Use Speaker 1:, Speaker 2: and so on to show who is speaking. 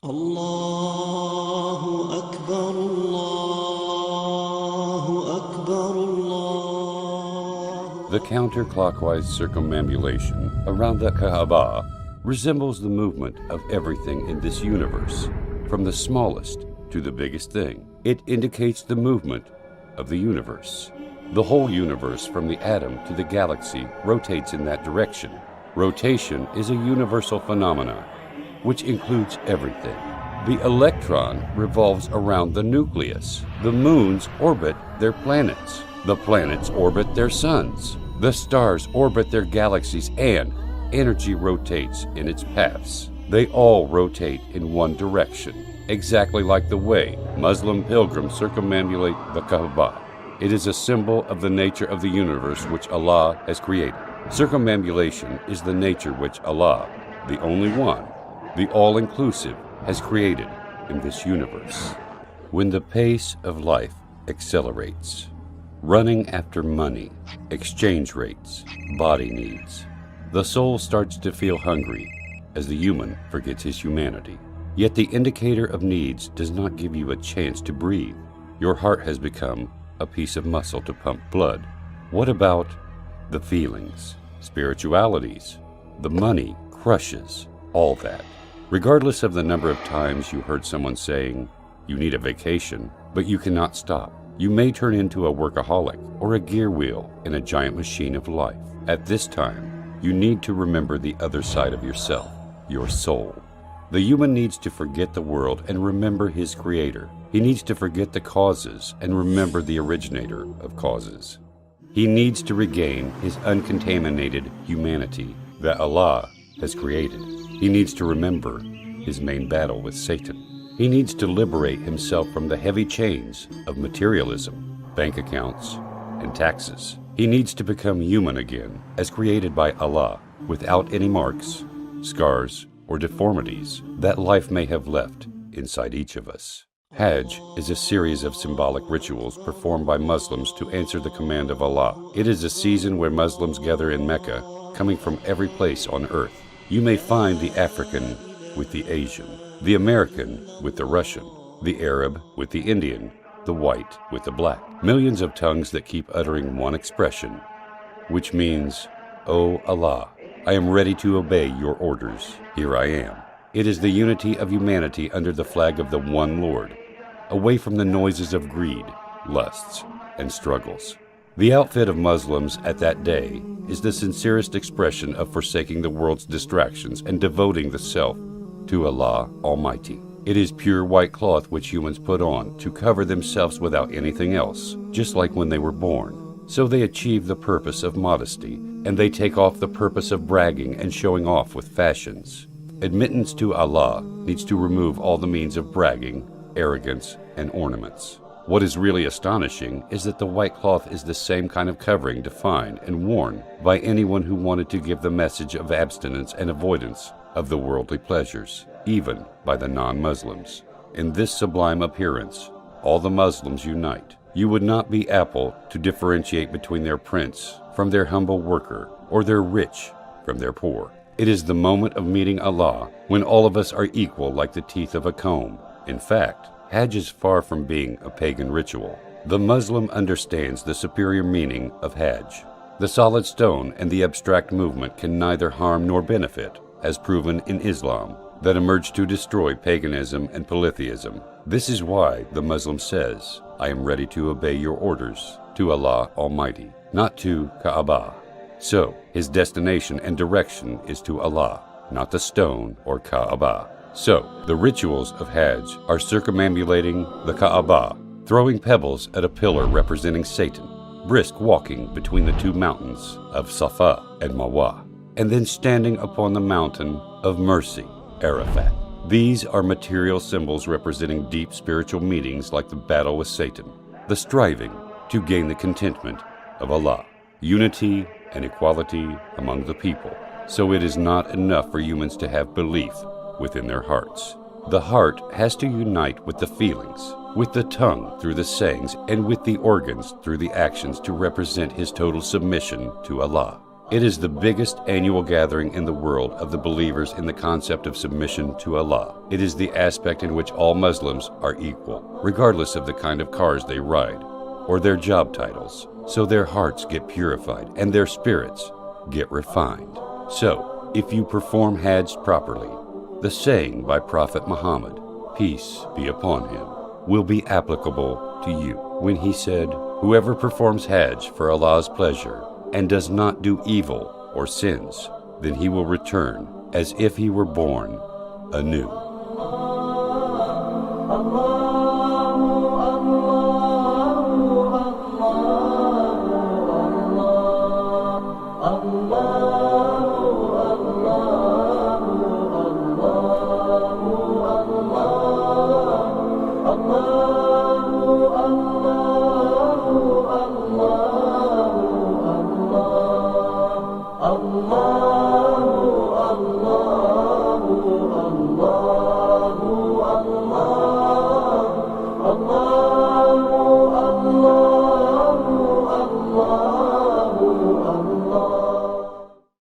Speaker 1: الله أكبر الله أكبر الله.
Speaker 2: The counterclockwise circumambulation around the Kaaba resembles the movement of everything in this universe, from the smallest to the biggest thing. It indicates the movement of the universe. The whole universe, from the atom to the galaxy, rotates in that direction. Rotation is a universal phenomenon, which includes everything. The electron revolves around the nucleus. The moons orbit their planets. The planets orbit their suns. The stars orbit their galaxies, and energy rotates in its paths. They all rotate in one direction, exactly like the way Muslim pilgrims circumambulate the Kaaba. It is a symbol of the nature of the universe which Allah has created. Circumambulation is the nature which Allah, the only one, the all-inclusive, has created in this universe. When the pace of life accelerates, running after money, exchange rates, body needs, the soul starts to feel hungry as the human forgets his humanity. Yet the indicator of needs does not give you a chance to breathe. Your heart has become a piece of muscle to pump blood. What about the feelings, spiritualities? The money crushes all that. Regardless of the number of times you heard someone saying, you need a vacation, but you cannot stop. You may turn into a workaholic or a gear wheel in a giant machine of life. At this time, you need to remember the other side of yourself, your soul. The human needs to forget the world and remember his creator. He needs to forget the causes and remember the originator of causes. He needs to regain his uncontaminated humanity that Allah has created. He needs to remember his main battle with Satan. He needs to liberate himself from the heavy chains of materialism, bank accounts, and taxes. He needs to become human again, as created by Allah, without any marks, scars, or deformities that life may have left inside each of us. Hajj is a series of symbolic rituals performed by Muslims to answer the command of Allah. It is a season where Muslims gather in Mecca, coming from every place on earth. You may find the African with the Asian, the American with the Russian, the Arab with the Indian, the white with the black. Millions of tongues that keep uttering one expression, which means, "O Allah, I am ready to obey your orders. Here I am." It is the unity of humanity under the flag of the one Lord, away from the noises of greed, lusts, and struggles. The outfit of Muslims at that day is the sincerest expression of forsaking the world's distractions and devoting the self to Allah Almighty. It is pure white cloth which humans put on to cover themselves without anything else, just like when they were born. So they achieve the purpose of modesty, and they take off the purpose of bragging and showing off with fashions. Admittance to Allah needs to remove all the means of bragging, arrogance, and ornaments. What is really astonishing is that the white cloth is the same kind of covering defined and worn by anyone who wanted to give the message of abstinence and avoidance of the worldly pleasures, even by the non-Muslims. In this sublime appearance, all the Muslims unite. You would not be Apple to differentiate between their prince from their humble worker, or their rich from their poor. It is the moment of meeting Allah when all of us are equal like the teeth of a comb. In fact, Hajj is far from being a pagan ritual. The Muslim understands the superior meaning of Hajj. The solid stone and the abstract movement can neither harm nor benefit, as proven in Islam, that emerged to destroy paganism and polytheism. This is why the Muslim says, "I am ready to obey your orders," to Allah Almighty, not to Kaaba. So, his destination and direction is to Allah, not the stone or Kaaba. So, the rituals of Hajj are circumambulating the Kaaba, throwing pebbles at a pillar representing Satan, brisk walking between the two mountains of Safa and Marwa, and then standing upon the mountain of mercy, Arafat. These are material symbols representing deep spiritual meanings like the battle with Satan, the striving to gain the contentment of Allah, unity and equality among the people. So it is not enough for humans to have belief within their hearts. The heart has to unite with the feelings, with the tongue through the sayings, and with the organs through the actions to represent his total submission to Allah. It is the biggest annual gathering in the world of the believers in the concept of submission to Allah. It is the aspect in which all Muslims are equal, regardless of the kind of cars they ride or their job titles. So their hearts get purified and their spirits get refined. So, if you perform Hajj properly, the saying by Prophet Muhammad, peace be upon him, will be applicable to you when he said, whoever performs Hajj for Allah's pleasure and does not do evil or sins, then he will return as if he were born anew.
Speaker 1: Allah